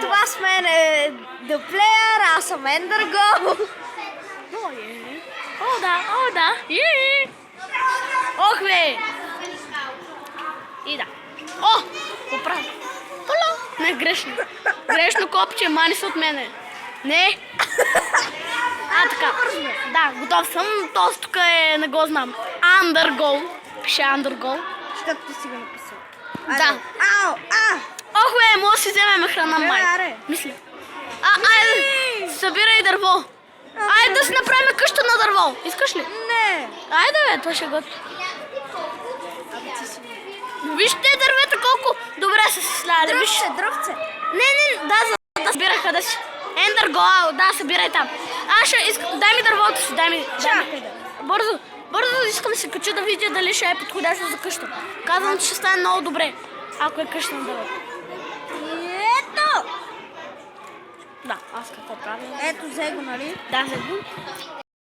това сме The Player, аз съм Endergo. О, да. Ох, бе! И да. О! Поправя. Не, грешно. Грешно копче, мани се от мене. Не. Така. Да, готов съм. Този тук не го знам. Undergo. Пише Undergo. Защото ти си го написал. Да. Ау! Ох, бе, може да си вземем храна, май. Аре. Мисля. Айде, събирай дърво. Айде да си направим къща на дърво. Искаш ли? Не! Айде, бе, това ще е готово. Вижте дървета колко добре са се сляли. Дръвце! Не, да събираха да си. Endergo, да, събирай там. Аз ще искам, дай ми дървото си, дай ми. Чакай да. Бързо искам да се кача да видя дали ще е подходящо за къща. Казвам, че ще стане много добре, ако е къща на дървото. Ето! Да, аз какво правя? Ето, взе го, нали? Да, за го.